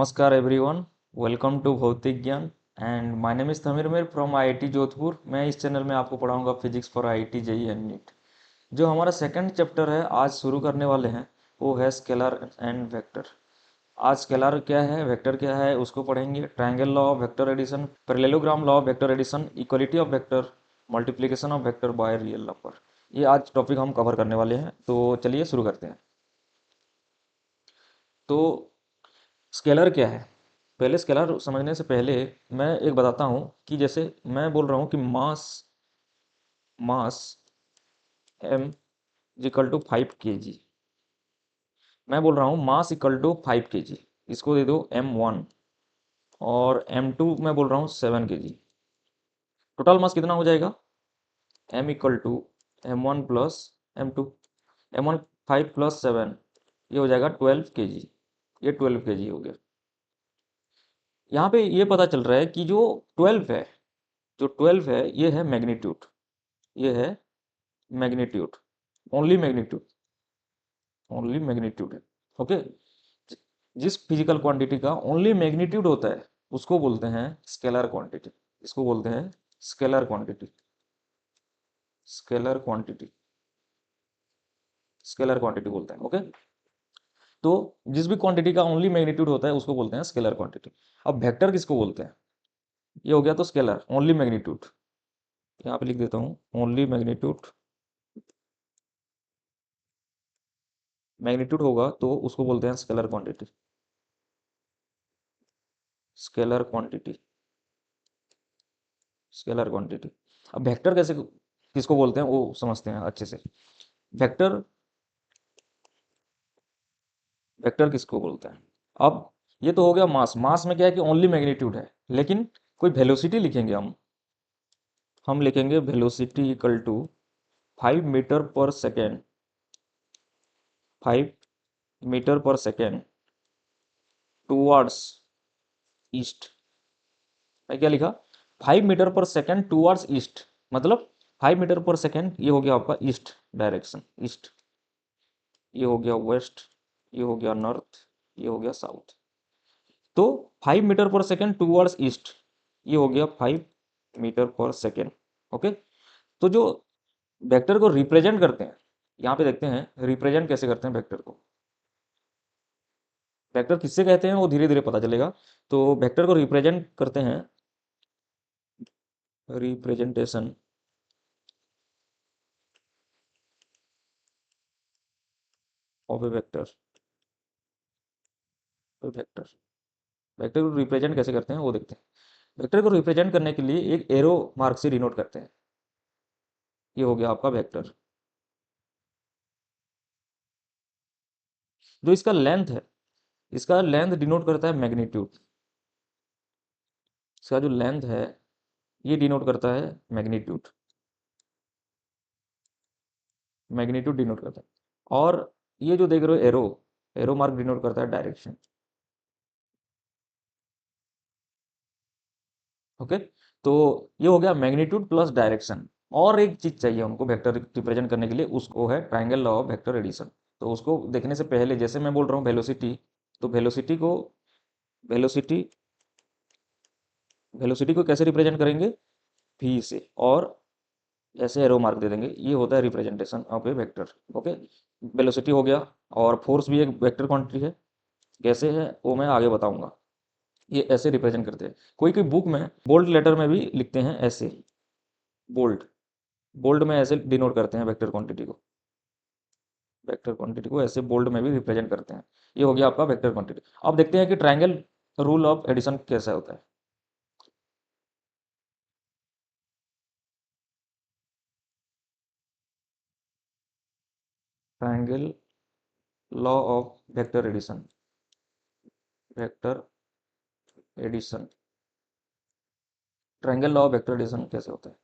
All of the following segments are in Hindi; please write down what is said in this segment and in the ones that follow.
नमस्कार everyone, welcome to Bhautik Gyan and my name is Tamir Mir from IIT Jodhpur. मैं इस चैनल में आपको पढ़ाऊंगा physics for IIT JEE and NEET. जो हमारा सेकंड चैप्टर है आज शुरू करने वाले हैं वो है स्केलर एंड वेक्टर। आज स्केलर क्या है, वेक्टर क्या है उसको पढ़ेंगे। Triangle law of vector addition, parallelogram law of vector addition, equality of vector, multiplication of vector by real number. ये आज टॉपिक हम कवर करने वाले हैं, तो चलिए शुरू करते हैं। तो स्केलर क्या है, पहले स्केलर समझने से पहले मैं एक बताता हूँ कि जैसे मैं बोल रहा हूँ कि मास मास m इक्वल टू 5 kg। मैं बोल रहा हूँ मास इक्वल टू 5 kg, इसको दे दो m1, और m2 मैं बोल रहा हूँ 7 kg। टोटल मास कितना हो जाएगा, m equal to m1 plus m2, m1 5 plus 7, ये हो जाएगा 12 kg। ये 12 kg हो गया। यहाँ पे ये पता चल रहा है कि जो 12 है, जो 12 है ये है मैग्नीट्यूड, ये है magnitude, only magnitude, only magnitude है। ओके, जिस फिजिकल क्वांटिटी का ओनली मैग्नीट्यूड होता है उसको बोलते हैं स्केलर क्वांटिटी। इसको बोलते हैं scalar quantity, scalar quantity, scalar quantity बोलते हैं। ओके, तो जिस भी क्वांटिटी का ओनली मैग्नीट्यूड होता है उसको बोलते हैं स्केलर क्वांटिटी। अब वेक्टर किसको बोलते हैं, ये हो गया तो स्केलर ओनली मैग्नीट्यूड, यहाँ पे लिख देता हूँ ओनली मैग्नीट्यूड। मैग्नीट्यूड होगा तो उसको बोलते हैं scalar quantity, scalar quantity, scalar quantity. अब वेक्टर कैसे किसको बोलते हैं वो समझते हैं अच्छे से। वेक्टर, वेक्टर किसको बोलते हैं। अब ये तो हो गया मास। मास में क्या है कि ओनली मैग्नीट्यूड है, लेकिन कोई वेलोसिटी लिखेंगे हम लिखेंगे velocity equal to 5 metre per second, 5 metre per second towards east. मैं क्या लिखा, 5 metre per second towards east, मतलब 5 मीटर पर सेकेंड ये हो गया आपका ईस्ट डायरेक्शन, ईस्ट। ये हो गया वेस्ट, ये हो गया नॉर्थ, ये हो गया साउथ। तो 5 metre per second towards east, ये हो गया 5 मीटर पर सेकेंड। ओके, तो जो वेक्टर को रिप्रेजेंट करते हैं, यहाँ पे देखते हैं रिप्रेजेंट कैसे करते हैं वेक्टर को। वेक्टर किससे कहते हैं वो धीरे धीरे पता चलेगा। तो वेक्टर को रिप्रेजेंट करते हैं, representation of A vector, vector, vector को रिप्रेजेंट कैसे करते हैं वो देखते हैं। वेक्टर को रिप्रेजेंट करने के लिए एक एरो मार्क से डिनोट करते हैं। ये हो गया आपका वेक्टर। जो इसका लेंथ है, इसका लेंथ डिनोट करता है मैग्नीट्यूड। इसका जो लेंथ है ये डिनोट करता है मैग्नीट्यूड, मैग्नीट्यूड डिनोट करता है। और ये जो देख रहे हो एरो, एरो मार्क डिनोट करता है डायरेक्शन। ओके, तो ये हो गया मैग्नीट्यूड प्लस डायरेक्शन। और एक चीज चाहिए हमको वेक्टर रिप्रेजेंट करने के लिए, उसको है triangle law of vector addition. तो उसको देखने से पहले जैसे मैं बोल रहा हूँ वेलोसिटी, तो वेलोसिटी को, वेलोसिटी, वेलोसिटी को कैसे रिप्रेजेंट करेंगे, v से, और ऐसे एरो मार्क दे देंगे। ये होता है representation of A vector. Okay, velocity हो गया, और फोर्स भी एक वेक्टर क्वांटिटी है। कैसे है वो मैं आगे बताऊंगा। ये ऐसे रिप्रेजेंट करते हैं। कोई कोई बुक में बोल्ड लेटर में भी लिखते हैं ऐसे, बोल्ड, बोल्ड में ऐसे डिनोट करते हैं वेक्टर क्वांटिटी को, वेक्टर क्वांटिटी को ऐसे बोल्ड में भी रिप्रेजेंट करते हैं। ये हो गया आपका वेक्टर क्वांटिटी। अब देखते हैं कि ट्रायंगल रूल ऑफ एडिशन कैसा होता है। Triangle law of vector addition, vector addition, triangle law of vector addition कैसे होता है।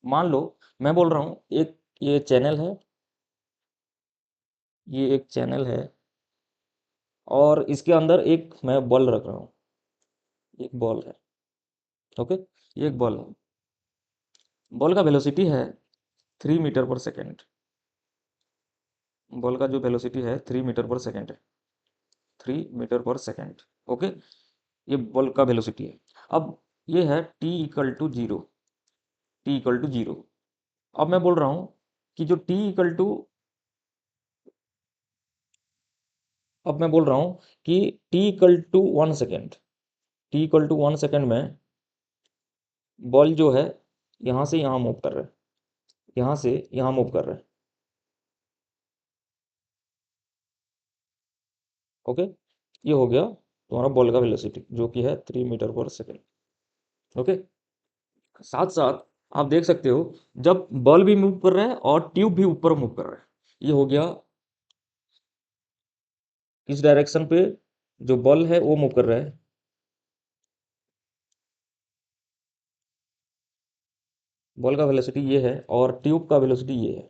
मान लो मैं बोल रहा हूँ एक, ये चैनल है, ये एक चैनल है, और इसके अंदर एक मैं बॉल रख रहा हूँ, एक बॉल है। ओके, ये एक बॉल है। बॉल का वेलोसिटी है 3 मीटर पर सेकेंड। बॉल का जो वेलोसिटी है 3 मीटर पर सेकेंड है। 3 मीटर पर सेकेंड। ओके, ये बल्ब का वेलोसिटी है। अब ये है t=0, t=0। अब मैं बोल रहा हूँ कि जो अब मैं बोल रहा हूँ कि t=1 सेकेंड, t=1 सेकेंड में बॉल जो है यहाँ से यहाँ मूव कर रहा है, यहाँ से यहाँ मूव कर रहा है। ओके, ये हो गया तुम्हारा बॉल का वेलोसिटी जो कि है 3 मीटर पर सेकेंड। ओके, साथ साथ आप देख सकते हो जब बॉल भी मूव कर रहा है और ट्यूब भी ऊपर मूव कर रहा है। ये हो गया किस डायरेक्शन पे, जो बॉल है वो मूव कर रहा है, बॉल का वेलोसिटी ये है और ट्यूब का वेलोसिटी ये है,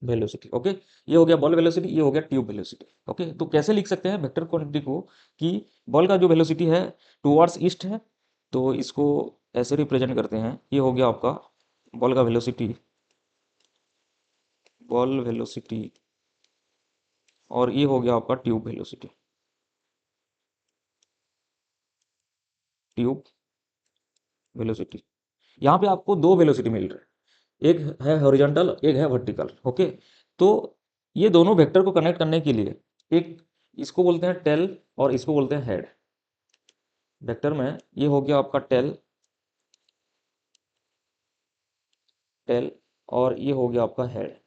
वेलोसिटी। ओके, ये हो गया बॉल वेलोसिटी, ये हो गया ट्यूब वेलोसिटी। ओके, तो कैसे लिख सकते हैं वेक्टर क्वांटिटी को कि बॉल का जो वेलोसिटी है टुवर्ड्स ईस्ट है, तो इसको ऐसे रिप्रेजेंट करते हैं। ये हो गया आपका बॉल का वेलोसिटी, बॉल वेलोसिटी, और ये हो गया आपका ट्यूब वेलोसिटी, ट्यूब वेलोसिटी। यहाँ पे आपको दो वेलोसिटी मिल रहे हैं, एक है हॉरिजॉन्टल, एक है वर्टिकल। ओके, तो ये दोनों वेक्टर को कनेक्ट करने के लिए एक, इसको बोलते हैं टेल और इसको बोलते हैं हेड। वेक्टर में ये हो गया आपका टेल, टेल, और ये हो गया आपका हेड,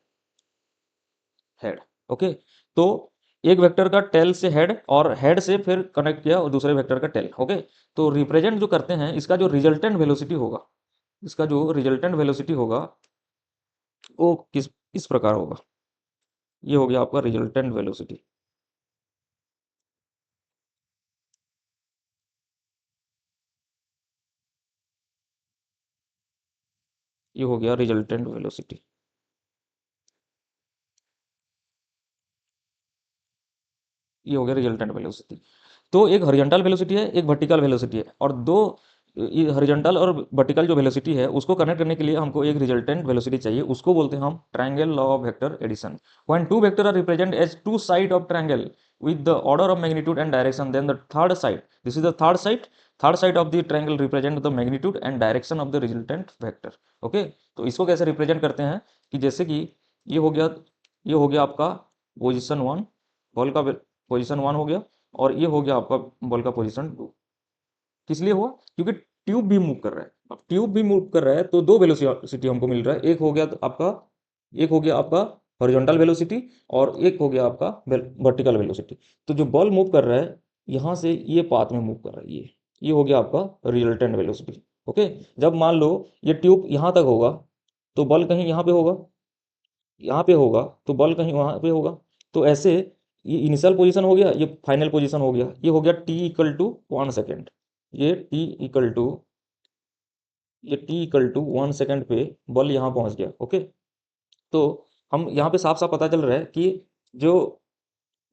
हेड। ओके, तो एक वेक्टर का टेल से हेड और हेड से फिर कनेक्ट किया और दूसरे वेक्टर का टेल। ओके, तो रिप्रेजेंट जो करते हैं इसका जो रिजल्टेंट वेलोसिटी होगा, इसका जो रिजल्टेंट वेलोसिटी होगा वो किस इस प्रकार होगा। ये हो गया आपका रिजल्टेंट वेलोसिटी, ये हो गया रिजल्टेंट वेलोसिटी, ये हो गया रिजल्टेंट वेलोसिटी। तो एक हॉरिजॉन्टल वेलोसिटी है, एक वर्टिकल वेलोसिटी है, और दो, ये हॉरिजॉन्टल और वर्टिकल जो वेलोसिटी है उसको कनेक्ट करने के लिए हमको एक रिजल्टेंट वेलोसिटी चाहिए, उसको बोलते हैं हम triangle law of vector addition. When two vector are represent as two side of triangle with the order of magnitude and direction, then the third side, this is the third side of the triangle represent the magnitude and direction of the resultant vector। Okay, तो इसको कैसे रिप्रेजेंट करते हैं कि जैसे कि ये हो गया, ये हो गया आपका पोजीशन वन, बॉल का पोजीशन वन हो गया, और ये हो गया आपका बॉल का पोजीशन टू। किस लिए हुआ? क्योंकि ट्यूब भी मूव कर रहा है। अब ट्यूब भी मूव कर रहा है तो दो वेलोसिटी हमको मिल रहा है, एक हो गया आपका, एक हो गया आपका हॉरिजॉन्टल वेलोसिटी, और एक हो गया आपका वर्टिकल वेलोसिटी। तो जो बॉल मूव कर रहा है यहाँ से ये पाथ में मूव कर रहा है, ये हो गया आपका रिजल्टेंट वेलोसिटी। ओके, जब मान लो ये ट्यूब यहाँ तक होगा तो बॉल कहीं यहाँ पे होगा, यहाँ पे होगा तो बॉल कहीं वहाँ पे होगा। तो ऐसे ये इनिशियल पोजीशन हो गया, ये फाइनल पोजीशन हो गया, ये हो गया t=1 सेकेंड, ये t इक्वल टू ये t=1 सेकेंड पे बॉल यहाँ पहुँच गया। ओके, तो हम यहाँ पे साफ साफ पता चल रहा है कि जो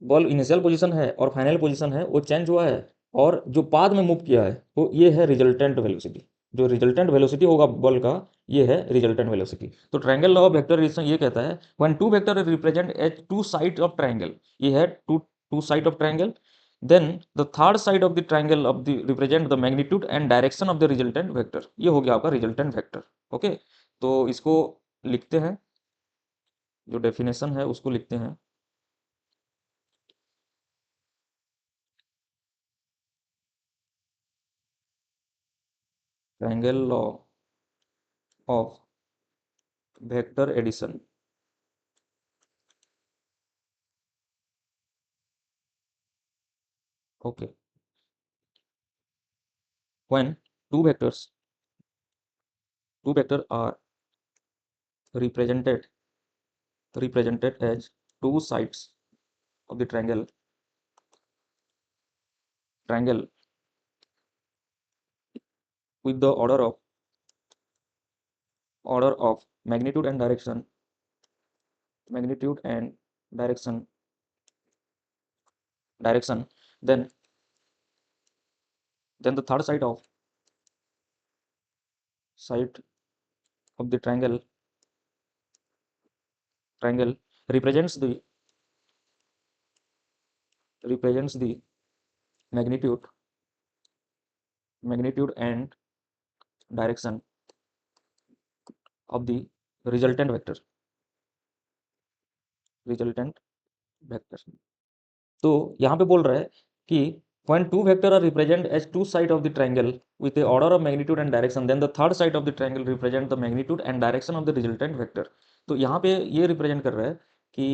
बॉल इनिशियल पोजीशन है और फाइनल पोजीशन है वो चेंज हुआ है, और जो पाथ में मूव किया है वो ये है रिजल्टेंट वेलोसिटी। जो रिजल्टेंट वेलोसिटी होगा बॉल का, ये है रिजल्टेंट वेलोसिटी। तो triangle law of vector relation ये कहता है when two vector represent as two side of triangle, ये है two two side of triangle, then the third side of the triangle of the represent the magnitude and direction of the resultant vector. ये हो गया आपका रिजल्टेंट वेक्टर। ओके, तो इसको लिखते हैं, जो डेफिनेशन है उसको लिखते हैं। Triangle law of vector addition. Okay, when two vectors two vector are represented as two sides of the triangle with the order of magnitude and direction, then the third side of the triangle represents the represents the magnitude and direction of the resultant vector। तो यहाँ पे बोल रहा है कि when two vector are represent as two side of the triangle with a order of magnitude and direction, then the third side of the triangle represent the magnitude and direction of the resultant vector। तो यहाँ पे ये रिप्रेजेंट कर रहा है कि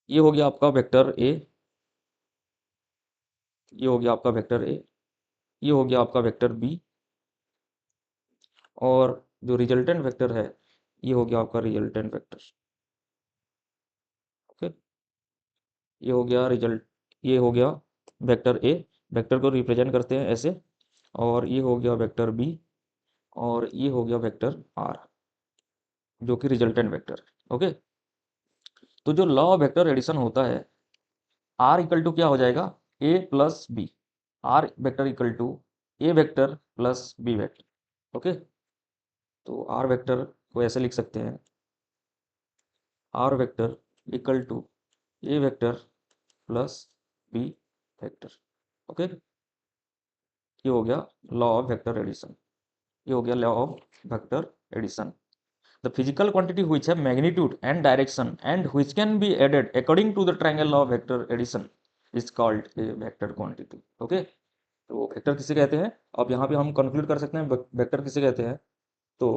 ये हो गया आपका वेक्टर ए, ये हो गया आपका वेक्टर ए, ये हो गया आपका वेक्टर बी, और जो रिजल्टेंट वेक्टर है ये हो गया आपका रिजल्टेंट वेक्टर। ओके, ये हो गया रिजल्ट, ये हो गया वेक्टर ए, वेक्टर को रिप्रेजेंट करते हैं ऐसे, और ये हो गया वेक्टर बी, और ये हो गया वेक्टर आर जो कि रिजल्टेंट वेक्टर। ओके, तो जो लॉ ऑफ वेक्टर एडिशन होता है, आर इक्वल टू क्या हो जाएगा, A plus B, R vector equal to A vector plus B vector. OK, तो आर वेक्टर को ऐसे लिख सकते हैं, R vector equal to A vector plus B vector. OK, ये हो गया लॉ ऑफ वेक्टर एडिशन, ये हो गया law of vector addition. The physical quantity which have magnitude and direction and which can be added according to the triangle law of vector addition is called a vector quantity। Okay, तो वेक्टर किसे कहते हैं, अब यहाँ पे हम कंक्लूड कर सकते हैं वेक्टर किसे कहते हैं। तो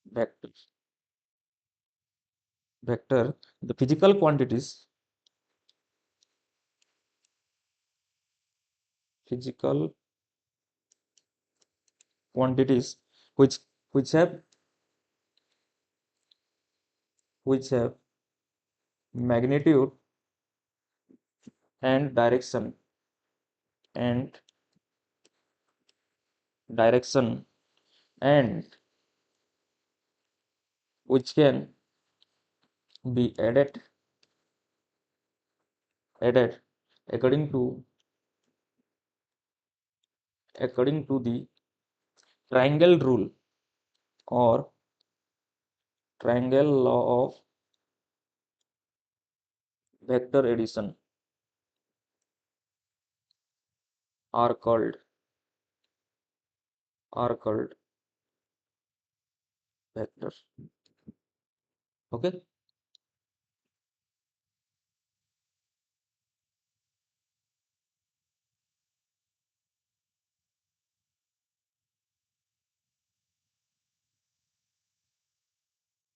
vector vector the physical quantities which which have which have magnitude and and direction and which can be added according to the triangle rule or triangle law of vector addition are called vectors। okay,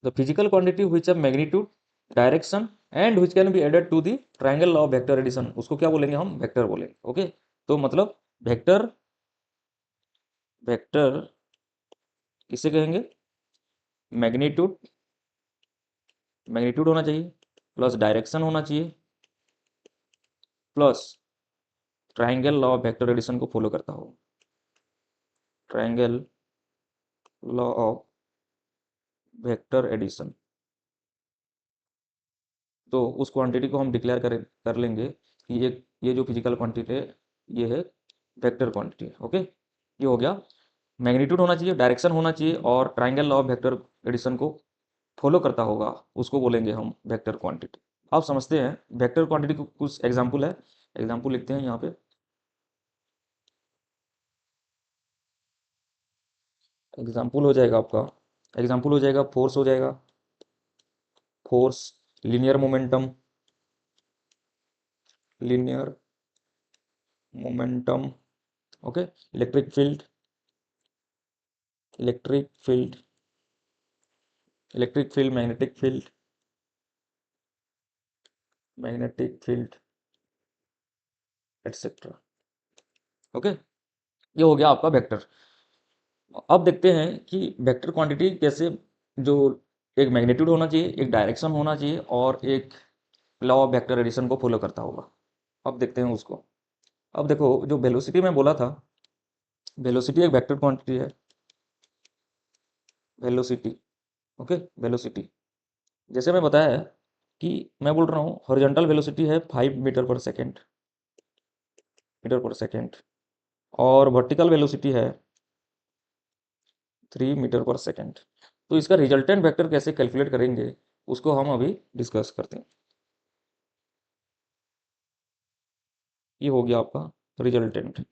the physical quantity which have magnitude, direction and which can be added to the triangle law of vector addition, उसको क्या बोलेंगे हम, वेक्टर बोलेंगे। ओके, तो मतलब वेक्टर वेक्टर किसे कहेंगे, मैग्नीट्यूड मैग्नीट्यूड होना चाहिए, प्लस डायरेक्शन होना चाहिए, plus triangle law of vector addition को फॉलो करता हो, triangle law of vector addition. तो उस क्वांटिटी को हम डिक्लेयर कर लेंगे कि ये जो फिजिकल क्वांटिटी है ये है वेक्टर क्वांटिटी है। ओके, ये हो गया, मैग्नीट्यूड होना चाहिए, डायरेक्शन होना चाहिए और triangle law of vector addition को फॉलो करता होगा, उसको बोलेंगे हम वेक्टर क्वांटिटी। आप समझते हैं वेक्टर क्वांटिटी को, कुछ एग्जाम्पल है, एग्जाम्पल लिखते हैं यहाँ पे। एग्जाम्पल हो जाएगा आपका, एग्जाम्पल हो जाएगा फोर्स, हो जाएगा force, linear momentum, linear momentum, okay, electric field, electric field, electric field, magnetic field etcetera. Okay, ये हो गया आपका वेक्टर। अब देखते हैं कि वेक्टर क्वांटिटी कैसे, जो एक मैग्नीट्यूड होना चाहिए, एक डायरेक्शन होना चाहिए और एक लॉ ऑफ वेक्टर एडिशन को फॉलो करता होगा। अब देखते हैं उसको। अब देखो, जो वेलोसिटी मैं बोला था, वेलोसिटी एक वेक्टर क्वांटिटी है, वेलोसिटी। ओके, वेलोसिटी जैसे मैं बताया है कि मैं बोल रहा हूँ हॉरिजॉन्टल वेलोसिटी है 5 metre per second, metre per second, और वर्टिकल वेलोसिटी है 3 मीटर पर सेकेंड। तो इसका रिजल्टेंट वेक्टर कैसे कैलकुलेट करेंगे उसको हम अभी डिस्कस करते हैं। ये हो गया आपका रिजल्टेंट,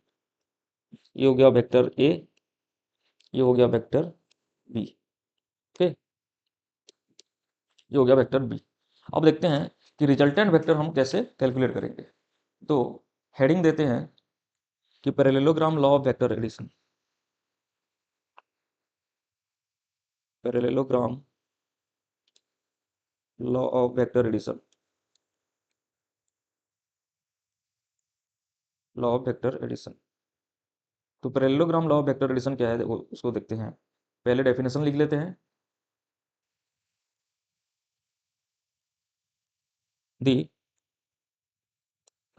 ये हो गया वेक्टर ए, ये हो गया वेक्टर बी। ओके, ये हो गया वेक्टर बी। अब देखते हैं कि रिजल्टेंट वेक्टर हम कैसे कैलकुलेट करेंगे। तो हेडिंग देते हैं कि parallelogram law of vector addition, parallelogram law of vector addition, law of vector addition. तो parallelogram law of vector addition क्या है उसको देखते हैं। पहले डेफिनेशन लिख लेते हैं। The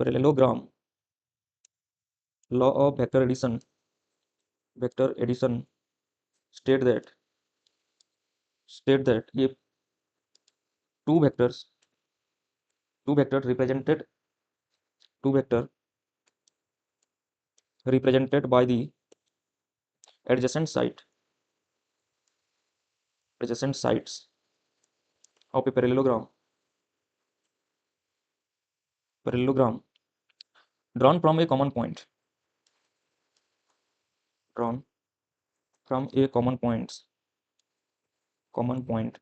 parallelogram law of vector addition state that, ये two vectors, two vector represented, two vector represented by the adjacent side, adjacent sides of a parallelogram drawn from a common point, drawn from a common point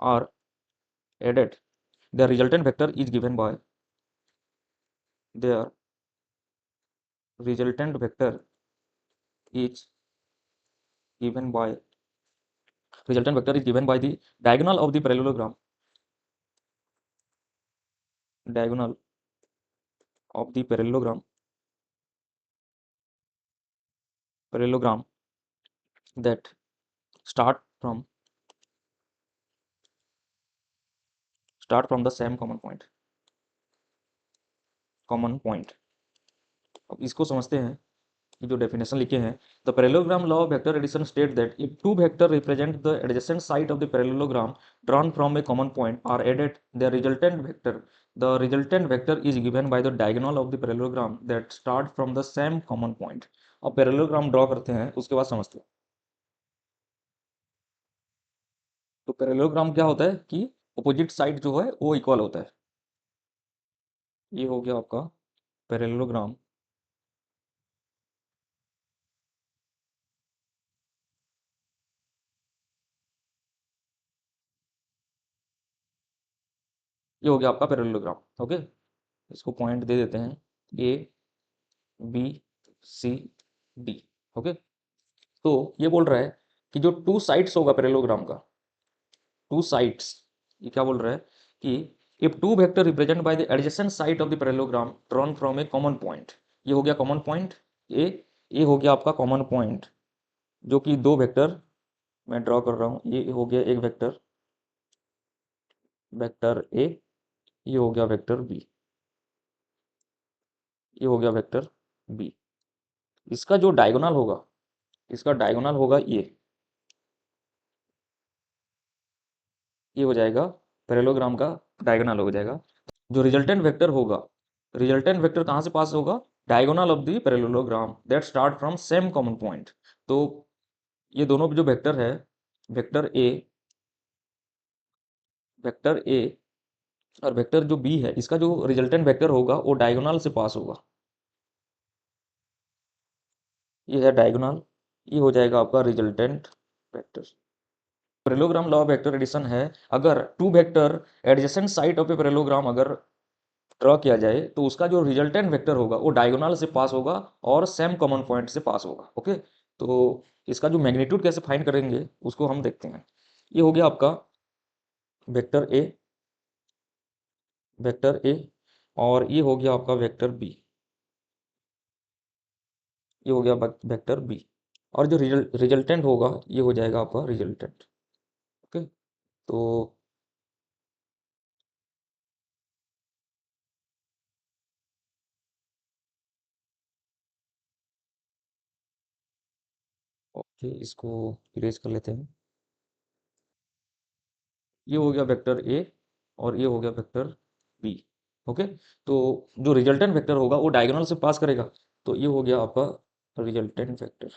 are added. The resultant vector is given by, their resultant vector is given by, resultant vector is given by the diagonal of the parallelogram, diagonal of the parallelogram that start from, the same common point। अब इसको समझते हैं कि जो डेफिनेशन लिखे हैं। The parallelogram law of vector addition state that if two vector represent the adjacent side of the parallelogram drawn from a common point are added, the resultant vector is given by the diagonal of the parallelogram that start from the same common point. अब पैरेललोग्राम ड्रॉ करते हैं उसके बाद समझते हैं। तो पैरेललोग्राम क्या होता है कि अपोजिट साइड जो है वो इक्वल होता है। ये हो गया आपका पैरेललोग्राम। ये हो गया आपका पैरेललोग्राम। ओके, इसको पॉइंट दे देते हैं A B C D. Okay, तो ये बोल रहा है कि जो टू साइड्स होगा पैरेललोग्राम का, टू साइड्स, ये क्या बोल रहा है कि if two vector represent by the adjacent side of the parallelogram drawn from a common point. ये हो गया कॉमन पॉइंट ए, ये हो गया आपका कॉमन पॉइंट जो कि दो वेक्टर मैं ड्रॉ कर रहा हूँ। ये हो गया एक वेक्टर, वेक्टर ए, ये हो गया वेक्टर बी, ये हो गया वेक्टर बी। इसका जो डायगोनल होगा, इसका डायगोनल होगा ये हो जाएगा पैरेललोग्राम का डायगोनल हो जाएगा। जो रिजल्टेंट वेक्टर होगा, रिजल्टेंट वेक्टर कहाँ से पास होगा, diagonal of the parallelogram that start from same common point. तो ये दोनों जो वेक्टर है, वेक्टर ए, वेक्टर ए और वेक्टर जो बी है, इसका जो रिजल्टेंट वेक्टर होगा वो डायगोनल से पास होगा। ये है डायगोनल, ये हो जाएगा आपका resultant vector. Parallelogram law of vector addition है, अगर two vector adjacent side of a parallelogram अगर ड्रॉ किया जाए तो उसका जो रिजल्टेंट वेक्टर होगा वो डायगोनल से पास होगा और सेम कॉमन पॉइंट से पास होगा। ओके, तो इसका जो मैग्नीट्यूड कैसे फाइंड करेंगे उसको हम देखते हैं। ये हो गया आपका वेक्टर ए, वेक्टर ए, और ये हो गया आपका वेक्टर बी, ये हो गया वेक्टर बी, और जो रिजल्टेंट होगा ये हो जाएगा आपका रिजल्टेंट। ओके, तो ओके, इसको इरेज कर लेते हैं। ये हो गया वेक्टर ए और ये हो गया वेक्टर बी। ओके। तो जो रिजल्टेंट वेक्टर होगा वो डायगोनल से पास करेगा, तो ये हो गया आपका रिजल्टेंट वेक्टर।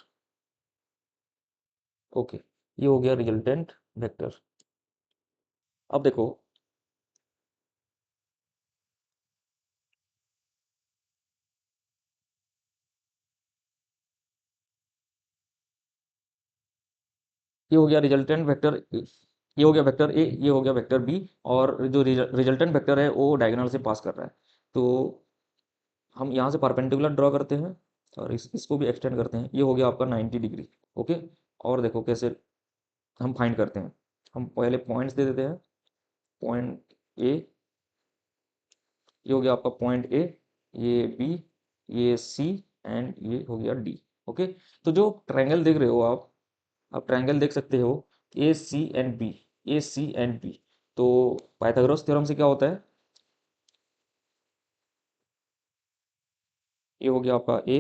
ओके, ये हो गया रिजल्टेंट वेक्टर। अब देखो, ये हो गया रिजल्टेंट वेक्टर, ये हो गया वेक्टर ए, ये हो गया वेक्टर बी, और जो रिजल्टेंट वेक्टर है वो डायगोनल से पास कर रहा है। तो हम यहाँ से परपेंडिकुलर ड्रॉ करते हैं और इसको भी एक्सटेंड करते हैं, ये हो गया आपका 90 डिग्री। ओके। और देखो कैसे हम फाइंड करते हैं। हम पहले पॉइंट्स दे देते हैं। पॉइंट ए, ये हो गया आपका पॉइंट ए, ये बी, ये सी, एंड ये हो गया डी। ओके। तो जो ट्रायंगल देख रहे हो आप ट्रायंगल देख सकते हो, A C and B, A C and B. तो पाइथागोरस थ्योरम से क्या होता है, ये हो गया आपका ए,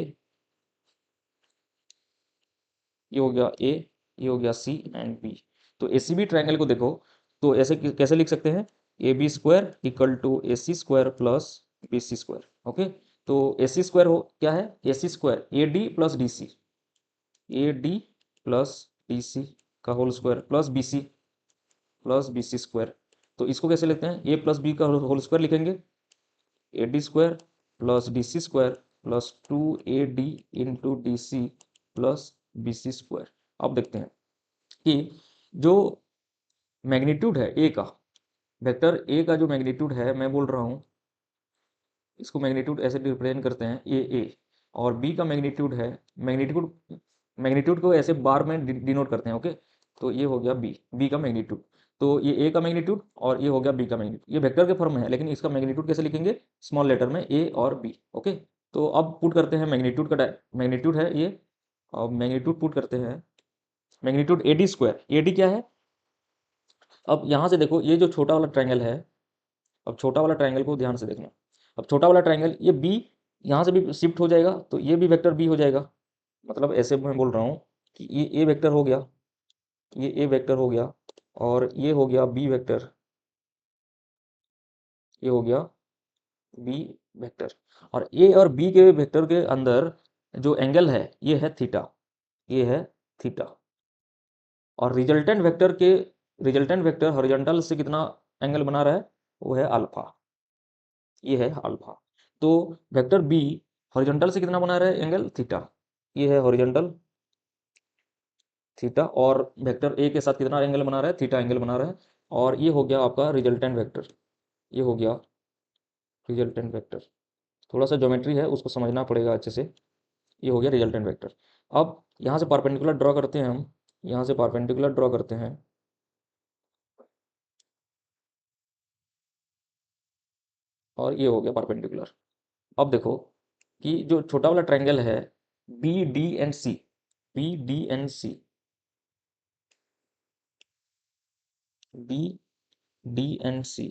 ये हो गया ए, ये हो गया सी एंड बी। तो ए सी बी ट्रायंगल को देखो, तो ऐसे कैसे लिख सकते हैं, A B square equal to A C square plus B C square. Okay. तो ए सी स्क्वायर हो क्या है, A C square A D plus D C, A D plus D C का whole square plus B C square. तो इसको कैसे लेते हैं, ए प्लस बी का होल स्क्वायर लिखेंगे, A D square plus D C square plus two A D into D C plus B C square. अब देखते हैं कि जो मैग्नीट्यूड है ए का, वेक्टर ए का जो मैग्नीट्यूड है, मैं बोल रहा हूँ इसको मैग्नीट्यूड ऐसे रिप्रेजेंट करते हैं ए, और बी का मैग्नीट्यूड है, मैग्नीट्यूड मैग्नीट्यूड को ऐसे बार में डिनोट करते हैं। ओके। तो ये हो गया बी का मैग्नीट्यूड। तो ये ए का मैग्नीट्यूड और ये हो गया बी का मैग्नीट्यूड। ये वेक्टर के फॉर्म में है, लेकिन इसका मैग्नीट्यूड कैसे लिखेंगे, स्मॉल लेटर में ए और बी। ओके। तो अब पुट करते हैं मैग्नीट्यूड का, मैग्नीट्यूड है ये, और मैग्नीट्यूड पुट करते हैं, magnitude A D square, A D क्या है। अब यहाँ से देखो, ये जो छोटा वाला ट्रायंगल है, अब छोटा वाला ट्रायंगल को ध्यान से देखना। अब छोटा वाला ट्रायंगल, ये बी यहाँ से भी शिफ्ट हो जाएगा, तो ये भी वेक्टर बी हो जाएगा। मतलब ऐसे मैं बोल रहा हूँ कि ये ए वेक्टर हो गया, ये ए वेक्टर हो गया, और ये हो गया बी वेक्टर, ये हो गया बी वेक्टर। और ए और बी के वेक्टर के अंदर जो एंगल है ये है थीटा, ये है थीटा। और रिजल्टेंट वेक्टर हॉरिजॉन्टल से कितना एंगल बना रहा है, वो है अल्फा, ये है अल्फा। तो वेक्टर बी हॉरिजॉन्टल से कितना बना रहा है एंगल, थीटा, ये है हॉरिजॉन्टल थीटा। और वेक्टर ए के साथ कितना एंगल बना रहा है, थीटा एंगल बना रहा है। और ये हो गया आपका रिजल्टेंट वेक्टर, ये हो गया रिजल्टेंट वेक्टर। थोड़ा सा ज्योमेट्री है, उसको समझना पड़ेगा अच्छे से। ये हो गया रिजल्टेंट वेक्टर। अब यहाँ से परपेंडिकुलर ड्रॉ करते हैं हम, यहाँ से परपेंडिकुलर ड्रॉ करते हैं, और ये हो गया परपेंडिकुलर। अब देखो कि जो छोटा वाला ट्रायंगल है, B D and C, B D and C, B D and C,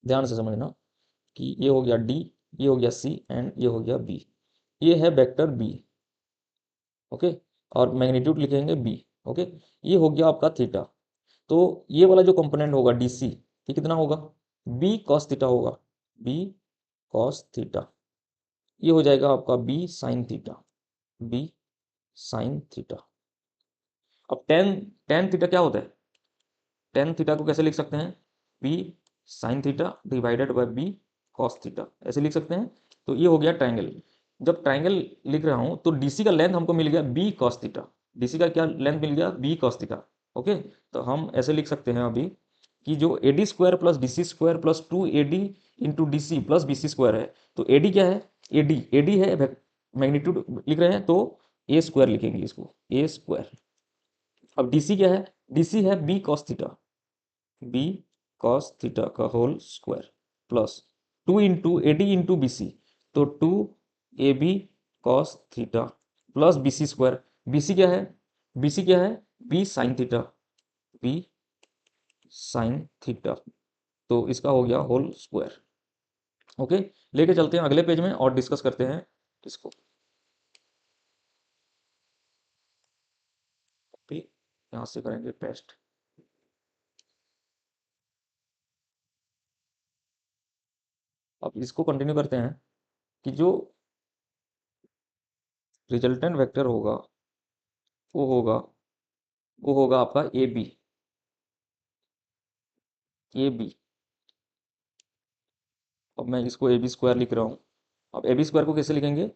ध्यान से समझना कि ये हो गया डी, ये हो गया सी, एंड ये हो गया बी। ये है वेक्टर बी। ओके। और मैग्नीट्यूड लिखेंगे बी। ओके। ये हो गया आपका थीटा। तो ये वाला जो कंपोनेंट होगा डी सी, ये कितना होगा, बी कॉस थीटा होगा, बी कॉस थीटा। ये हो जाएगा आपका B sine theta, B sine theta. अब टेन टेन थीटा क्या होता है, टेन थीटा को कैसे लिख सकते हैं, B sine theta divided by B cos theta, ऐसे लिख सकते हैं। तो ये हो गया ट्रायंगल। जब ट्रायंगल लिख रहा हूँ तो डीसी का लेंथ हमको मिल गया बी कॉस थीटा, डीसी का क्या लेंथ मिल गया, बी कॉस थीटा। ओके। तो हम ऐसे लिख सकते हैं अभी कि जो A D square plus D C square plus two A D into D C plus B C square है। तो ए डी क्या है, ए डी है, मैग्नीट्यूड लिख रहे हैं तो ए स्क्वायर लिखेंगे इसको, ए स्क्वायर। अब डीसी क्या है, डीसी है B cos theta, B cos theta का whole square plus two into A D into B C, तो two A B cos theta plus B C square. B C क्या है, बी सी क्या है, B sine theta, B sine theta. तो इसका हो गया होल स्क्वायर। ओके। लेके चलते हैं अगले पेज में और डिस्कस करते हैं इसको भी, यहाँ से करेंगे पेस्ट। अब इसको कंटिन्यू करते हैं कि जो रिजल्टेंट वेक्टर होगा वो होगा वो होगा आपका ए बी। अब मैं इसको ए बी स्क्वायर लिख रहा हूँ। अब ए बी स्क्वायर को कैसे लिखेंगे?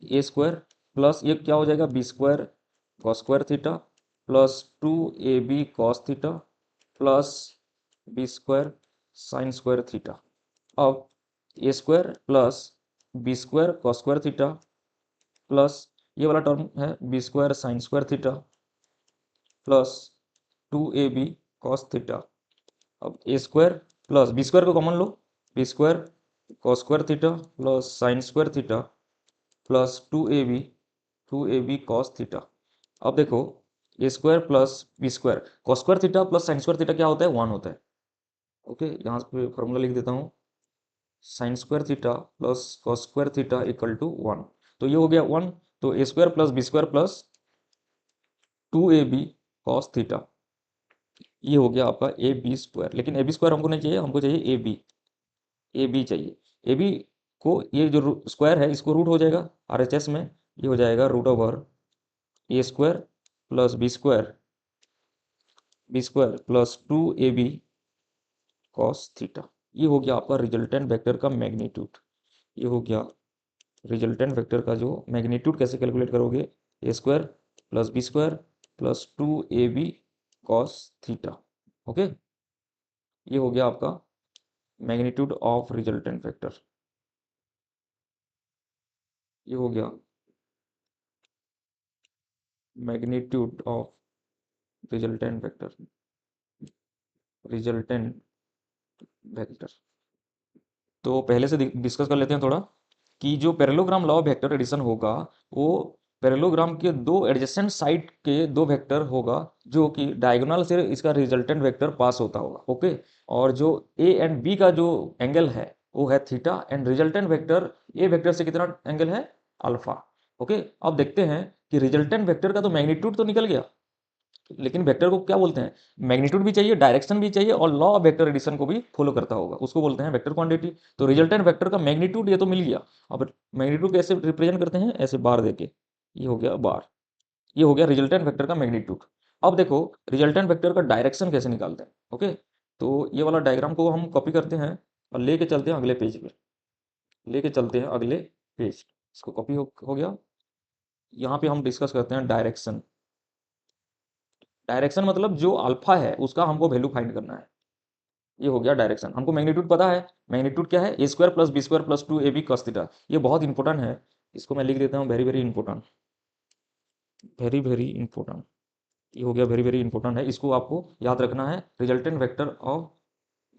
ए स्क्वायर प्लस ये क्या हो जाएगा, B square cos square theta plus 2ab cos theta plus B square sine square theta. अब A square plus B square cos square theta plus ये वाला टर्म है B square sine square theta plus 2ab cos theta. अब A square plus B square को कॉमन लो, B square cos square theta plus sine square theta plus 2ab cos theta. अब देखो A square plus B square cos square theta plus sine square theta क्या होता है, 1 होता है। ओके, यहाँ पे फॉर्मूला लिख देता हूँ, sine square theta plus cos square theta equal to 1। तो ये हो गया 1। तो A square plus B square plus 2ab cos theta, ये हो गया आपका ए बी स्क्वायर। लेकिन ए बी स्क्वायर हमको नहीं चाहिए, हमको चाहिए ए बी चाहिए। ए बी को ये जो स्क्वायर है इसको रूट हो जाएगा आर एच एस में, ये हो जाएगा root over A square plus B square plus 2ab cos theta. ये हो गया आपका रिजल्टेंट वेक्टर का मैग्नीट्यूड। ये हो गया रिजल्टेंट वेक्टर का जो मैग्नीट्यूड। कैसे कैलकुलेट करोगे? A square plus B square plus 2ab cos theta. OK, ये हो गया आपका मैग्नीट्यूड ऑफ रिजल्टेंट वेक्टर। ये हो गया magnitude of resultant vector, resultant vector. तो पहले से डिस्कस कर लेते हैं थोड़ा कि जो parallelogram law of vector addition होगा वो पैरेललोग्राम के दो एडजेसेंट साइड के दो वेक्टर होगा जो कि डायगोनल से इसका रिजल्टेंट वेक्टर पास होता होगा। ओके, और जो ए एंड बी का जो एंगल है वो है theta and resultant vector A vector से कितना एंगल है, अल्फा। ओके, अब देखते हैं कि रिजल्टेंट वेक्टर का तो मैग्नीट्यूड तो निकल गया, लेकिन वेक्टर को क्या बोलते हैं, मैग्नीट्यूड भी चाहिए, डायरेक्शन भी चाहिए और लॉ ऑफ वेक्टर एडिशन को भी फॉलो करता होगा, उसको बोलते हैं वेक्टर क्वांटिटी। तो रिजल्टेंट वेक्टर का मैग्नीट्यूड ये तो मिल गया। अब मैग्नीट्यूड कैसे रिप्रेजेंट करते हैं, ऐसे बार देके, ये हो गया बार, ये हो गया रिजल्टेंट वेक्टर का मैग्नीट्यूड। अब देखो रिजल्टेंट वेक्टर का डायरेक्शन कैसे निकालते हैं। ओके, तो ये वाला डायग्राम को हम कॉपी करते हैं और लेके चलते हैं अगले पेज पे, लेके चलते हैं अगले पेज। इसको कॉपी हो गया। यहाँ पे हम डिस्कस करते हैं डायरेक्शन। डायरेक्शन मतलब जो अल्फा है उसका हमको वैल्यू फाइंड करना है। ये हो गया डायरेक्शन। हमको मैग्नीट्यूड पता है, मैग्नीट्यूड क्या है, A square plus B square plus 2ab cos theta. ये बहुत इंपॉर्टेंट है, इसको मैं लिख देता हूँ, very very important, very very important. ये हो गया वेरी वेरी इंपॉर्टेंट है, इसको आपको याद रखना है। Resultant vector of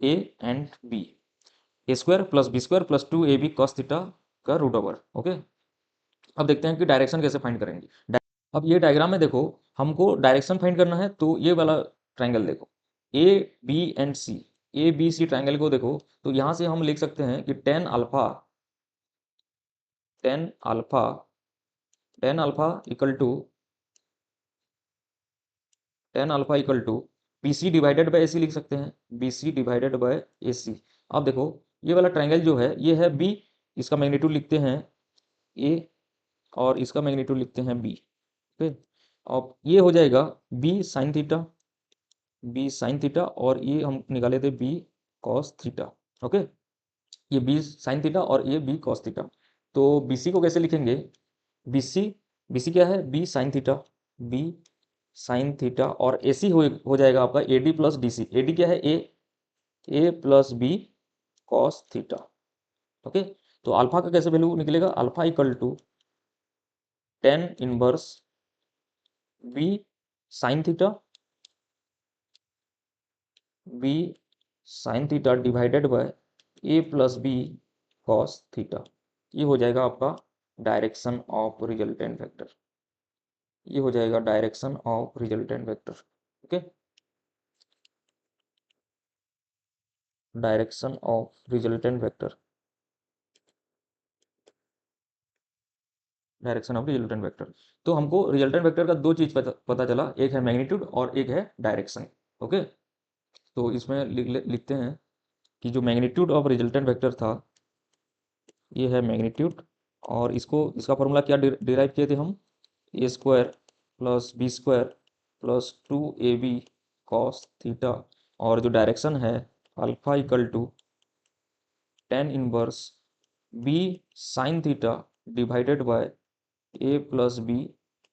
A and B, A square plus B square plus 2ab cos theta का रूट ओवर। ओके, अब देखते हैं कि डायरेक्शन कैसे फाइंड करेंगे। अब ये डायग्राम में देखो, हमको डायरेक्शन फाइंड करना है, तो ये वाला ट्रायंगल देखो, A B and C, A B C triangle को देखो, तो यहाँ से हम लिख सकते हैं कि tan alpha equal to B C divided by A C लिख सकते हैं, B C divided by A C. अब देखो ये वाला ट्रायंगल जो है ये है बी, इसका मैग्नीट्यूड लिखते हैं ए और इसका मैग्नीट्यूड लिखते हैं बी। ओके, अब ये हो जाएगा बी साइन थीटा और ये हम निकाले थे बी कॉस थीटा। ओके, ये बी साइन थीटा और ये बी कॉस थीटा। तो बी सी को कैसे लिखेंगे, बी सी, क्या है, B sine theta, B sine theta और ए सी हो जाएगा आपका A D plus D C. A D क्या है, A plus B cos theta. Okay, तो अल्फा का कैसे वैल्यू निकलेगा, alpha equal to tan inverse B sine theta, B sine theta divided by A plus B cos theta. ये हो जाएगा आपका डायरेक्शन ऑफ रिजल्टेंट वेक्टर, ये हो जाएगा direction of resultant vector. Okay, direction of resultant vector, direction of resultant vector. तो हमको रिजल्टेंट वेक्टर का दो चीज पता चला, एक है मैग्नीट्यूड और एक है डायरेक्शन। ओके, तो इसमें लिखते हैं कि जो मैग्नीट्यूड ऑफ रिजल्टेंट वेक्टर था ये है मैग्नीट्यूड, और इसका फॉर्मूला क्या डिराइव किए थे हम, A square plus B square plus 2ab cos theta, और जो डायरेक्शन है alpha equal to tan inverse B sine theta divided by A plus B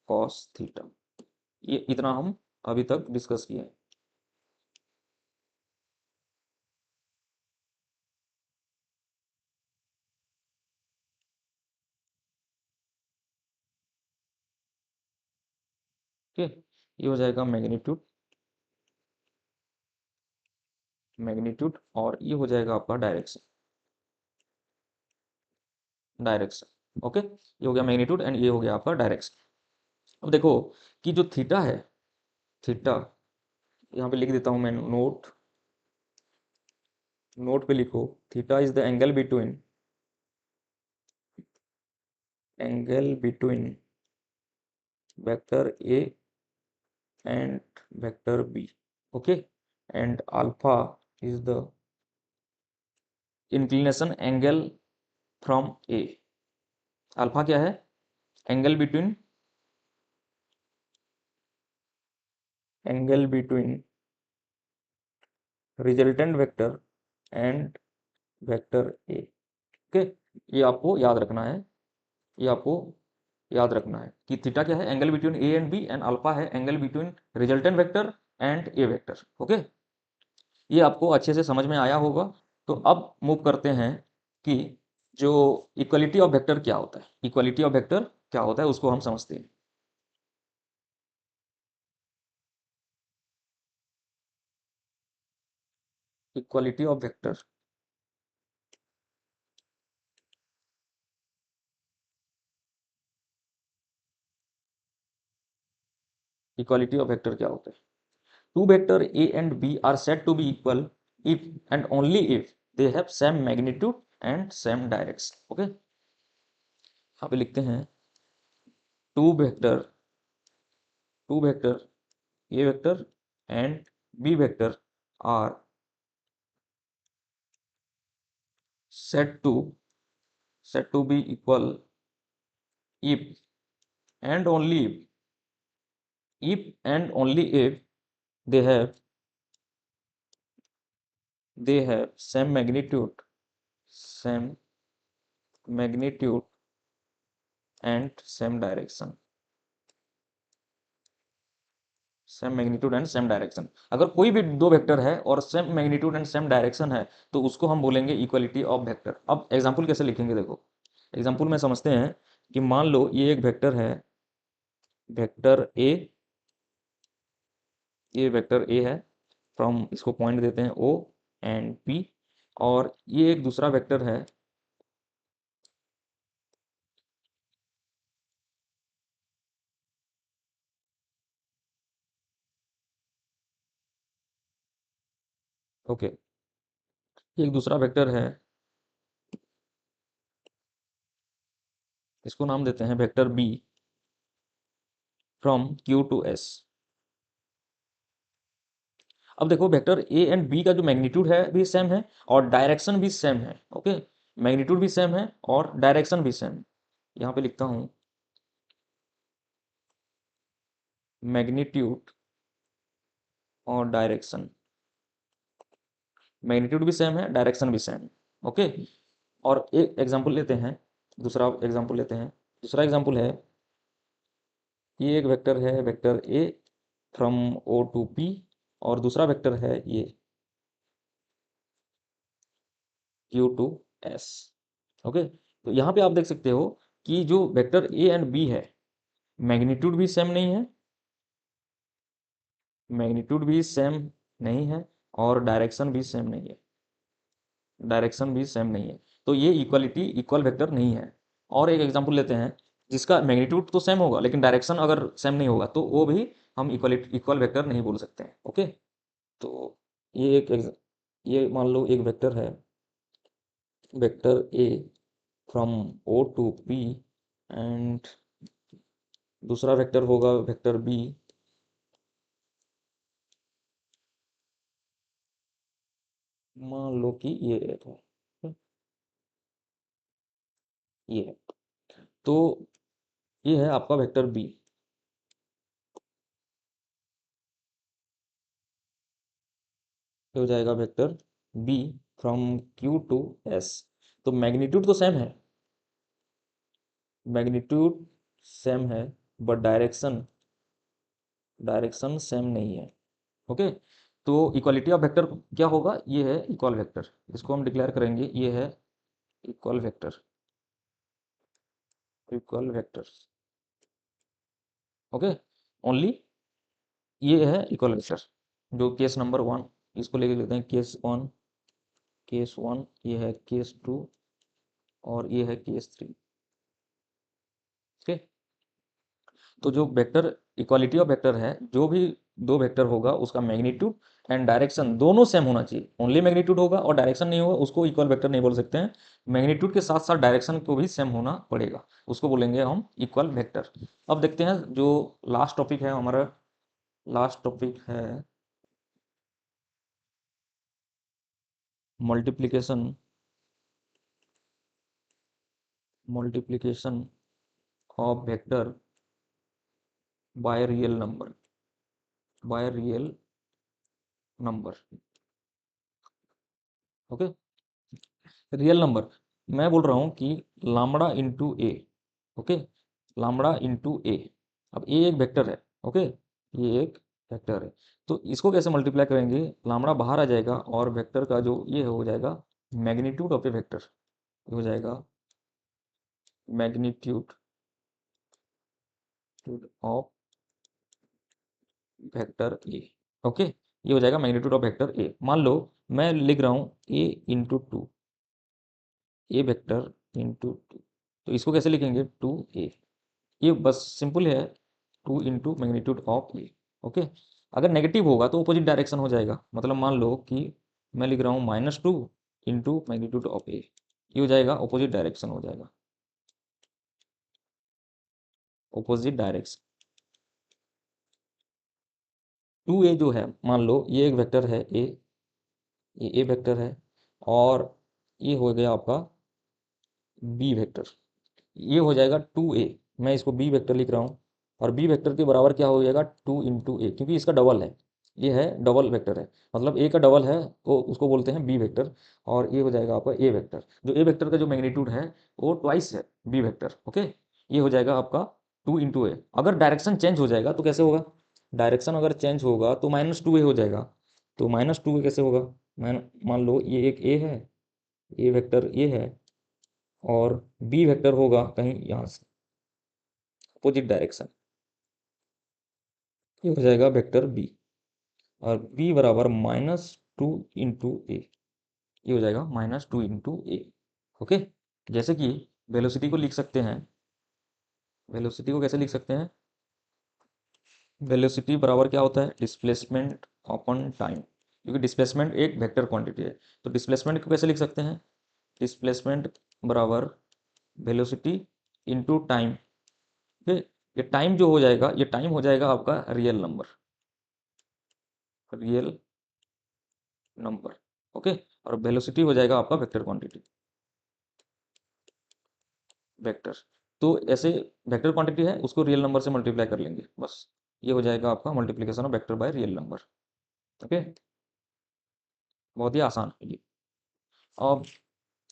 cos theta. ये इतना हम अभी तक डिस्कस किए हैं। ठीक है, ये हो जाएगा मैग्नीट्यूड, मैग्नीट्यूड, और ये हो जाएगा आपका डायरेक्शन, डायरेक्शन। ओके, ये हो गया मैग्नीट्यूड एंड ये हो गया आपका डायरेक्शन। अब देखो कि जो थीटा है, थीटा यहाँ पे लिख देता हूँ मैं, नोट पे लिखो, theta is the angle between vector A and vector B. Okay, and alpha is the inclination angle from A. Alpha क्या है, angle between resultant vector and vector A. Okay, ये आपको याद रखना है, ये आपको याद रखना है कि थीटा क्या है, angle between A and B, and alpha है angle between resultant vector and A vector. OK, ये आपको अच्छे से समझ में आया होगा। तो अब मूव करते हैं कि जो इक्वलिटी ऑफ वेक्टर क्या होता है, इक्वलिटी ऑफ वेक्टर क्या होता है उसको हम समझते हैं। Equality of vector, equality of vector क्या होता है, two vector a and b are said to be equal if and only if they have same magnitude and same direction। Okay, यहाँ पे लिखते हैं two vector, two vector a vector and b vector are said to be equal if and only if and only if they have same magnitude and same direction, same magnitude and same direction. अगर कोई भी दो वेक्टर है और same magnitude and same direction है तो उसको हम बोलेंगे इक्वलिटी ऑफ वेक्टर। अब एग्जांपल कैसे लिखेंगे देखो, एग्जांपल में समझते हैं कि मान लो ये एक वेक्टर है, वेक्टर ए, ये वेक्टर ए है, फ्रॉम इसको पॉइंट देते हैं ओ एंड पी, और ये एक दूसरा वेक्टर है, ओके, ये एक दूसरा वेक्टर है, इसको नाम देते हैं vector B from Q to S. अब देखो वेक्टर ए एंड बी का जो मैग्नीट्यूड है भी सेम है और डायरेक्शन भी सेम है। ओके, मैग्नीट्यूड भी सेम है और डायरेक्शन भी सेम है। यहाँ पे लिखता हूँ मैग्नीट्यूड और डायरेक्शन, मैग्नीट्यूड भी सेम है, डायरेक्शन भी सेम है। ओके, और एक एग्जांपल लेते हैं, दूसरा एग्जांपल लेते हैं, दूसरा एग्जांपल है, ये एक वेक्टर है vector A from O to P, और दूसरा वेक्टर है ये क्यू टू एस। ओके, तो यहाँ पे आप देख सकते हो कि जो वेक्टर ए एंड बी है, मैग्नीट्यूड भी सेम नहीं है, मैग्नीट्यूड भी सेम नहीं है, और डायरेक्शन भी सेम नहीं है, डायरेक्शन भी सेम नहीं है। तो ये इक्वलिटी, इक्वल वेक्टर नहीं है। और एक एग्जांपल लेते हैं जिसका मैग्नीट्यूड तो सेम होगा लेकिन डायरेक्शन अगर सेम नहीं होगा तो वो भी हम इक्वल वेक्टर नहीं बोल सकते हैं। ओके, तो ये ये मान लो एक वेक्टर है, vector A from O to P, and दूसरा वेक्टर होगा वेक्टर बी, मान लो कि ये है। ये है। तो ये है आपका वेक्टर बी। ये हो जाएगा vector B from Q to S. तो मैग्नीट्यूड तो सेम है, मैग्नीट्यूड सेम है, बट डायरेक्शन डायरेक्शन सेम नहीं है। ओके। तो इक्वालिटी ऑफ वेक्टर क्या होगा, ये है इक्वल वेक्टर, इसको हम डिक्लेयर करेंगे, ये है equal vector, equal vector. Okay. Only ये है इक्वल वेक्टर, जो केस नंबर वन, इसको लेके लेते हैं केस वन, केस वन, ये है केस टू, और ये है केस थ्री। ठीक। तो जो वेक्टर इक्वालिटी ऑफ वेक्टर है, जो भी दो वेक्टर होगा उसका मैग्नीट्यूड एंड डायरेक्शन दोनों सेम होना चाहिए। ओनली मैग्नीट्यूड होगा और डायरेक्शन नहीं होगा, उसको इक्वल वेक्टर नहीं बोल सकते हैं। मैग्नीट्यूड के साथ साथ डायरेक्शन को भी सेम होना पड़ेगा, उसको बोलेंगे हम इक्वल वेक्टर। अब देखते हैं जो लास्ट टॉपिक है हमारा, लास्ट टॉपिक है multiplication, multiplication of vector by real number, bye real number. Okay. Real number, मैं बोल रहा हूँ कि लामड़ा इंटू ए। ओके। लामड़ा इंटू ए। अब ए एक वेक्टर है। ओके। ये एक वेक्टर है। तो इसको कैसे मल्टीप्लाई करेंगे, लामड़ा बाहर आ जाएगा और वेक्टर का जो ये हो जाएगा मैग्नीट्यूड ऑफ ए वेक्टर, हो जाएगा magnitude of vector A. Okay. ये हो जाएगा मैग्नीट्यूड ऑफ वेक्टर ए। मान लो मैं लिख रहा हूँ ए into two, A vector into two, तो इसको कैसे लिखेंगे, टू ए। ये बस सिंपल है, two into magnitude of A. Okay. अगर नेगेटिव होगा तो अपोजिट डायरेक्शन हो जाएगा, मतलब मान लो कि मैं लिख रहा हूँ -2 इंटू मैग्नीट्यूड ऑफ ए, ये हो जाएगा अपोजिट डायरेक्शन हो जाएगा, अपोजिट डायरेक्शन। टू ए जो है, मान लो ये एक वेक्टर है ए, ये ए वेक्टर है, और ये हो गया आपका बी वेक्टर, ये हो जाएगा टू ए। मैं इसको बी वेक्टर लिख रहा हूँ, और बी वेक्टर के बराबर क्या हो जाएगा, टू इंटू ए, क्योंकि इसका डबल है, ये है डबल वेक्टर है, मतलब ए का डबल है, तो उसको बोलते हैं बी वेक्टर। और ये हो जाएगा आपका ए वेक्टर, जो ए वेक्टर का जो मैग्नीट्यूड है वो ट्वाइस है बी वेक्टर। ओके। ये हो जाएगा आपका टू इंटू ए। अगर डायरेक्शन चेंज हो जाएगा तो कैसे होगा, डायरेक्शन अगर चेंज होगा तो -2 ए हो जाएगा। तो -2 ए कैसे होगा, मान लो ये एक ए है, ए वेक्टर ये है, और बी वेक्टर होगा कहीं यहाँ से अपोजिट डायरेक्शन, ये हो जाएगा वेक्टर बी, और बी बराबर -2 इंटू ए, ये हो जाएगा -2 इंटू ए। ओके। जैसे कि वेलोसिटी को लिख सकते हैं, वेलोसिटी को कैसे लिख सकते हैं, वेलोसिटी बराबर क्या होता है, डिस्प्लेसमेंट अपॉन टाइम, क्योंकि डिस्प्लेसमेंट एक वेक्टर क्वांटिटी है। तो डिस्प्लेसमेंट को कैसे लिख सकते हैं, डिस्प्लेसमेंट बराबर वेलोसिटी इंटू टाइम। ओके। ये टाइम जो हो जाएगा, ये टाइम हो जाएगा आपका real number, real number. Okay. और वेलोसिटी हो जाएगा आपका वेक्टर क्वांटिटी, वेक्टर। तो ऐसे वेक्टर क्वांटिटी है, उसको रियल नंबर से मल्टीप्लाई कर लेंगे बस, ये हो जाएगा आपका multiplication of vector by real number. Okay. बहुत ही आसान है ये। अब